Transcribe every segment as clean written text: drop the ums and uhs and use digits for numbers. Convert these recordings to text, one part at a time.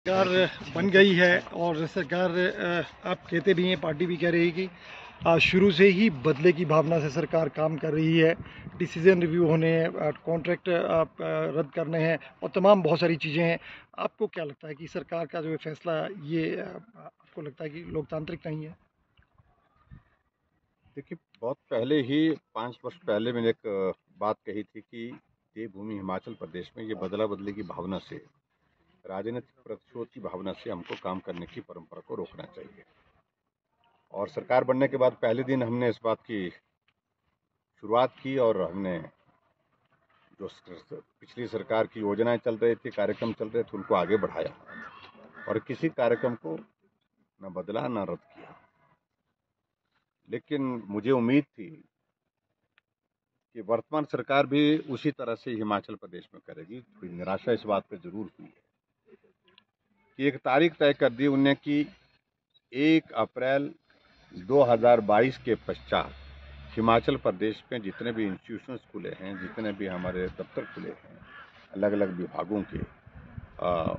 सरकार बन गई है और सरकार आप कहते भी हैं, पार्टी भी कह रही है कि शुरू से ही बदले की भावना से सरकार काम कर रही है। डिसीजन रिव्यू होने हैं, कॉन्ट्रैक्ट रद्द करने हैं और तमाम बहुत सारी चीज़ें हैं। आपको क्या लगता है कि सरकार का जो ये फैसला ये आपको लगता है कि लोकतांत्रिक नहीं है? देखिए, बहुत पहले ही 5 वर्ष पहले मैंने एक बात कही थी कि देवभूमि हिमाचल प्रदेश में ये बदला-बदली की भावना से, राजनीतिक प्रतिशोध की भावना से हमको काम करने की परंपरा को रोकना चाहिए। और सरकार बनने के बाद पहले दिन हमने इस बात की शुरुआत की और हमने जो पिछली सरकार की योजनाएं चल रही थी, कार्यक्रम चल रहे थे, उनको आगे बढ़ाया और किसी कार्यक्रम को न बदला न रद्द किया। लेकिन मुझे उम्मीद थी कि वर्तमान सरकार भी उसी तरह से हिमाचल प्रदेश में करेगी। थोड़ी निराशा इस बात पे जरूर हुई है कि एक तारीख तय कर दी उन्होंने कि 1 अप्रैल 2022 के पश्चात हिमाचल प्रदेश में जितने भी इंस्टीट्यूशंस खुले हैं, जितने भी हमारे दफ्तर खुले हैं अलग अलग विभागों के,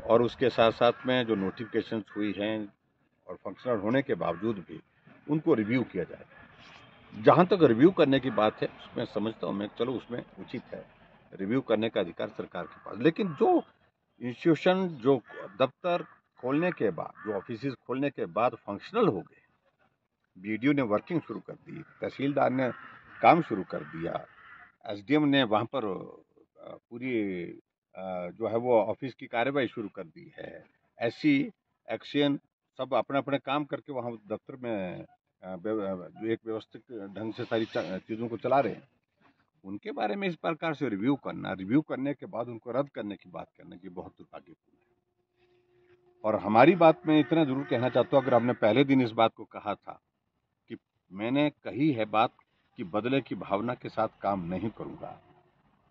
और उसके साथ साथ में जो नोटिफिकेशंस हुई हैं और फंक्शनल होने के बावजूद भी उनको रिव्यू किया जाए। जहाँ तक रिव्यू करने की बात है, उसमें समझता हूँ मैं, चलो उसमें उचित है, रिव्यू करने का अधिकार सरकार के पास। लेकिन जो इंस्टीट्यूशन, जो दफ्तर खोलने के बाद, जो ऑफिस खोलने के बाद फंक्शनल हो गए, बीडीओ ने वर्किंग शुरू कर दी, तहसीलदार ने काम शुरू कर दिया, एसडीएम ने वहाँ पर पूरी जो है वो ऑफिस की कार्यवाही शुरू कर दी है, एससी एक्शन सब अपने अपने काम करके वहाँ दफ्तर में जो एक व्यवस्थित ढंग से सारी चीज़ों को चला रहे हैं, उनके बारे में इस प्रकार से रिव्यू करना, रिव्यू करने के बाद उनको रद्द करने की बात करना, ये बहुत दुर्भाग्यपूर्ण है। और हमारी बात में इतना जरूर कहना चाहता हूँ, अगर हमने पहले दिन इस बात को कहा था कि मैंने कही है बात कि बदले की भावना के साथ काम नहीं करूंगा,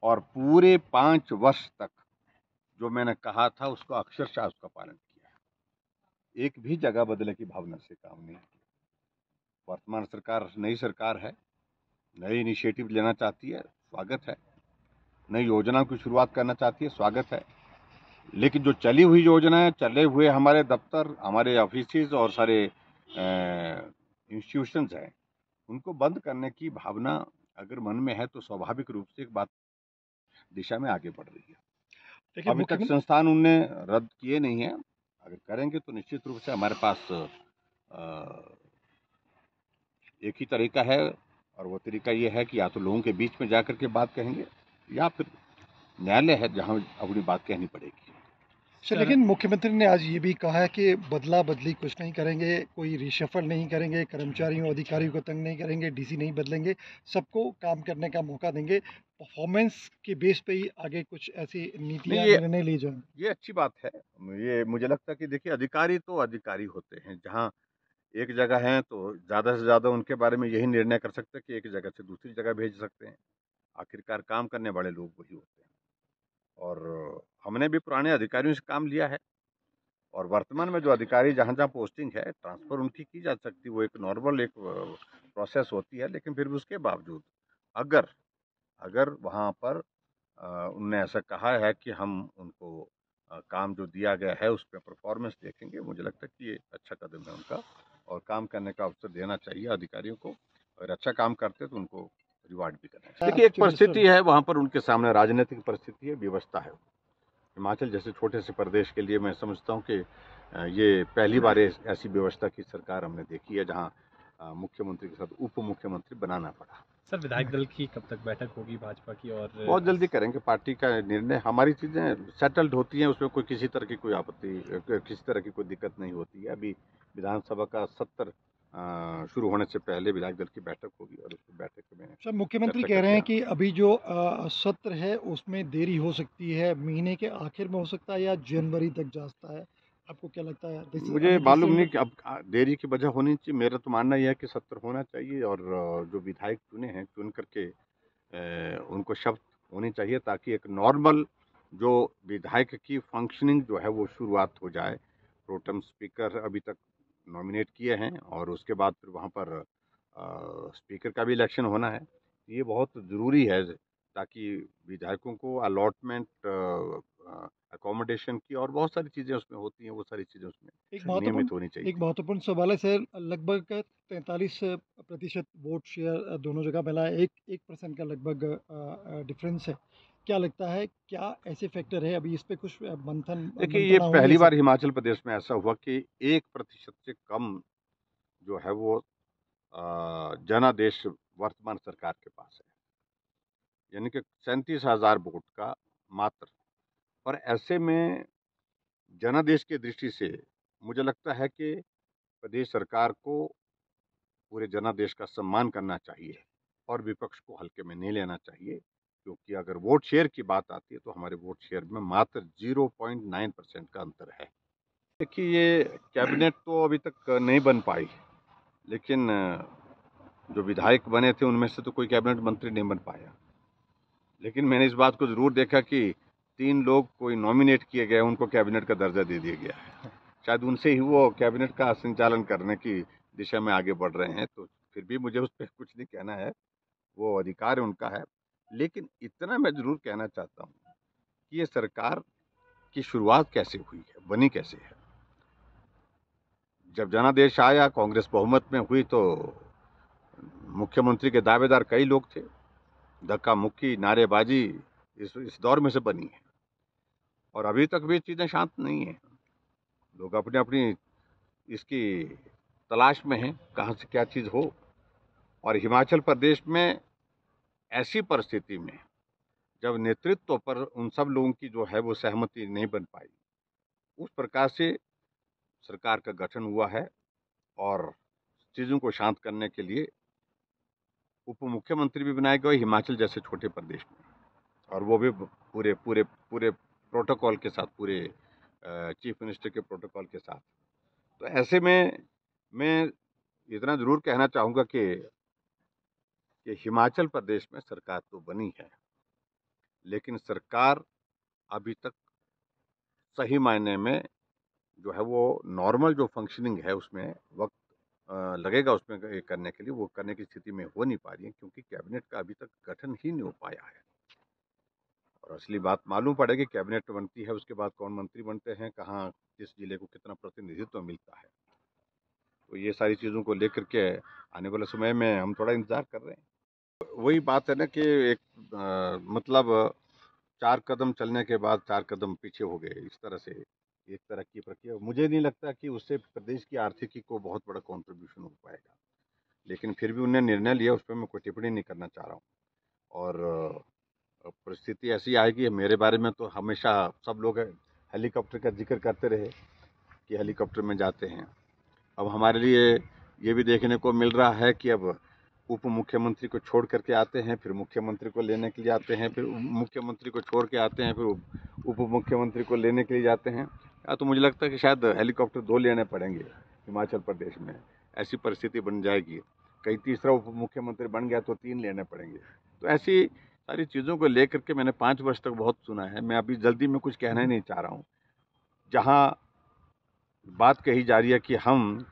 और पूरे 5 वर्ष तक जो मैंने कहा था उसको अक्षरशः उसका पालन किया। एक भी जगह बदले की भावना से काम नहीं किया। वर्तमान सरकार नई सरकार है, नई इनिशिएटिव लेना चाहती है, स्वागत है। नई योजनाओं की शुरुआत करना चाहती है, स्वागत है। लेकिन जो चली हुई योजनाएं, चले हुए हमारे दफ्तर, हमारे ऑफिस और सारे इंस्टीट्यूशंस हैं, उनको बंद करने की भावना अगर मन में है तो स्वाभाविक रूप से एक बात दिशा में आगे बढ़ रही है। देखिए, अभी तक मुख्यमंत्री संस्थान उनने रद्द किए नहीं है। अगर करेंगे तो निश्चित रूप से हमारे पास एक ही तरीका है, और वो तरीका ये है कि या तो लोगों के बीच में जाकर के बात कहेंगे, या फिर न्यायालय है जहां अपनी बात कहनी पड़ेगी। सर, लेकिन मुख्यमंत्री ने आज ये भी कहा है कि बदला बदली कुछ नहीं करेंगे, कोई रिशफल नहीं करेंगे, कर्मचारियों अधिकारियों को तंग नहीं करेंगे, डीसी नहीं बदलेंगे, सबको काम करने का मौका देंगे। परफॉर्मेंस के बेस पे ही आगे कुछ ऐसी नहीं, नीतियां निर्णय लिए जाएंगे। ये अच्छी बात है। ये मुझे लगता है कि देखिए, अधिकारी तो अधिकारी होते हैं, जहाँ एक जगह हैं तो ज़्यादा से ज़्यादा उनके बारे में यही निर्णय कर सकते हैं कि एक जगह से दूसरी जगह भेज सकते हैं। आखिरकार काम करने वाले लोग वही होते हैं। और हमने भी पुराने अधिकारियों से काम लिया है, और वर्तमान में जो अधिकारी जहाँ जहाँ पोस्टिंग है, ट्रांसफ़र उनकी की जा सकती है। वो एक नॉर्मल एक प्रोसेस होती है। लेकिन फिर भी उसके बावजूद अगर अगर वहाँ पर उनने ऐसा कहा है कि हम उनको काम जो दिया गया है उस पर परफॉर्मेंस देखेंगे, मुझे लगता है कि ये अच्छा कदम है उनका, और काम करने का अवसर देना चाहिए अधिकारियों को। अगर अच्छा काम करते तो उनको रिवार्ड भी करना चाहिए। देखिए, एक चीफ मिनिस्टर। परिस्थिति है वहाँ पर, उनके सामने राजनीतिक परिस्थिति है, व्यवस्था है। हिमाचल जैसे छोटे से प्रदेश के लिए मैं समझता हूँ कि ये पहली बार ऐसी व्यवस्था की सरकार हमने देखी है जहाँ मुख्यमंत्री के साथ उप मुख्यमंत्री बनाना पड़ा। सर, विधायक दल की कब तक बैठक होगी भाजपा की? और बहुत जल्दी करेंगे। पार्टी का निर्णय, हमारी चीज़ें सेटल्ड होती हैं, उसमें कोई किसी तरह की कोई आपत्ति, किसी तरह की कोई दिक्कत नहीं होती है। अभी विधानसभा का सत्र शुरू होने से पहले विधायक दल की बैठक होगी, और उस बैठक में सर, मुख्यमंत्री चर्चा कह रहे करके हैं कि अभी जो सत्र है उसमें देरी हो सकती है, महीने के आखिर में हो सकता है या जनवरी तक जा सकता है। आपको क्या लगता है? मुझे अभी मालूम नहीं दिसंबर। कि अब देरी की वजह होनी चाहिए। मेरा तो मानना यह है कि सत्र होना चाहिए, और जो विधायक चुने हैं, चुन करके उनको शपथ होनी चाहिए, ताकि एक नॉर्मल जो विधायक की फंक्शनिंग जो है वो शुरुआत हो जाए। प्रोटेम स्पीकर अभी तक नॉमिनेट किए हैं, और उसके बाद फिर वहाँ पर स्पीकर का भी इलेक्शन होना है। ये बहुत ज़रूरी है ताकि विधायकों को अलॉटमेंट, अकोमोडेशन की और बहुत सारी चीज़ें उसमें होती हैं, वो सारी चीज़ें उसमें एक नियमित होनी एक चाहिए। महत्वपूर्ण सवाल है सर, लगभग 43% वोट शेयर दोनों जगह मिला है, 1% का लगभग डिफरेंस है। क्या लगता है, क्या ऐसे फैक्टर है, अभी इस पे कुछ मंथन देखिए, ये मंत्रणा हुई है पहली सर? बार हिमाचल प्रदेश में ऐसा हुआ कि 1% से कम जो है वो जनादेश वर्तमान सरकार के पास है, यानी कि 37,000 वोट का मात्र। और ऐसे में जनादेश की दृष्टि से मुझे लगता है कि प्रदेश सरकार को पूरे जनादेश का सम्मान करना चाहिए और विपक्ष को हल्के में नहीं लेना चाहिए, क्योंकि अगर वोट शेयर की बात आती है तो हमारे वोट शेयर में मात्र 0.9% का अंतर है। देखिए, ये कैबिनेट तो अभी तक नहीं बन पाई, लेकिन जो विधायक बने थे उनमें से तो कोई कैबिनेट मंत्री नहीं बन पाया। लेकिन मैंने इस बात को जरूर देखा कि 3 लोग कोई नॉमिनेट किए गए, उनको कैबिनेट का दर्जा दे दिया गया है। शायद उनसे ही वो कैबिनेट का संचालन करने की दिशा में आगे बढ़ रहे हैं, तो फिर भी मुझे उस पर कुछ नहीं कहना है, वो अधिकार उनका है। लेकिन इतना मैं जरूर कहना चाहता हूँ कि ये सरकार की शुरुआत कैसे हुई है, बनी कैसे है। जब जनादेश आया, कांग्रेस बहुमत में हुई, तो मुख्यमंत्री के दावेदार कई लोग थे। धक्का मुक्की, नारेबाजी इस दौर में से बनी है, और अभी तक भी चीजें शांत नहीं है। लोग अपनी अपनी इसकी तलाश में हैं, कहां से क्या चीज हो। और हिमाचल प्रदेश में ऐसी परिस्थिति में जब नेतृत्व पर उन सब लोगों की जो है वो सहमति नहीं बन पाई, उस प्रकार से सरकार का गठन हुआ है। और चीजों को शांत करने के लिए उप मुख्यमंत्री भी बनाए गए हिमाचल जैसे छोटे प्रदेश में, और वो भी पूरे पूरे पूरे प्रोटोकॉल के साथ, पूरे चीफ मिनिस्टर के प्रोटोकॉल के साथ। तो ऐसे में मैं इतना जरूर कहना चाहूंगा कि हिमाचल प्रदेश में सरकार तो बनी है, लेकिन सरकार अभी तक सही मायने में जो है वो नॉर्मल जो फंक्शनिंग है उसमें वक्त लगेगा उसमें करने के लिए, वो करने की स्थिति में हो नहीं पा रही है, क्योंकि कैबिनेट का अभी तक गठन ही नहीं हो पाया है। और असली बात मालूम पड़ेगी, कैबिनेट बनती है उसके बाद कौन मंत्री बनते हैं, कहाँ किस जिले को कितना प्रतिनिधित्व मिलता है। तो ये सारी चीज़ों को लेकर के आने वाले समय में हम थोड़ा इंतजार कर रहे हैं। वही बात है ना कि एक मतलब 4 कदम चलने के बाद 4 कदम पीछे हो गए, इस तरह से एक तरह की प्रक्रिया। मुझे नहीं लगता कि उससे प्रदेश की आर्थिकी को बहुत बड़ा कॉन्ट्रीब्यूशन हो पाएगा, लेकिन फिर भी उन्होंने निर्णय लिया, उस पर मैं कोई टिप्पणी नहीं करना चाह रहा हूँ। और परिस्थिति ऐसी आएगी, मेरे बारे में तो हमेशा सब लोग हेलीकॉप्टर का जिक्र करते रहे कि हेलीकॉप्टर में जाते हैं। अब हमारे लिए ये भी देखने को मिल रहा है कि अब उप मुख्यमंत्री को छोड़ करके आते हैं, फिर मुख्यमंत्री को लेने के लिए आते हैं, फिर मुख्यमंत्री को छोड़ के आते हैं, फिर उप मुख्यमंत्री को लेने के लिए जाते हैं। या तो मुझे लगता है कि शायद हेलीकॉप्टर 2 लेने पड़ेंगे हिमाचल प्रदेश में, ऐसी परिस्थिति बन जाएगी। कहीं तीसरा उप मुख्यमंत्री बन गया तो 3 लेने पड़ेंगे। तो ऐसी सारी चीज़ों को लेकर के मैंने 5 वर्ष तक बहुत सुना है। मैं अभी जल्दी में कुछ कहना ही नहीं चाह रहा हूँ। जहाँ बात कही जा रही है कि हम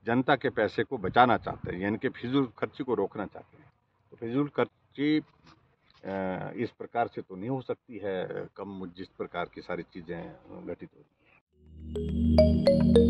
जनता के पैसे को बचाना चाहते हैं, यानी कि फिजूल खर्ची को रोकना चाहते हैं, तो फिजूल खर्ची इस प्रकार से तो नहीं हो सकती है कम, जिस प्रकार की सारी चीज़ें घटित हो रही हैं।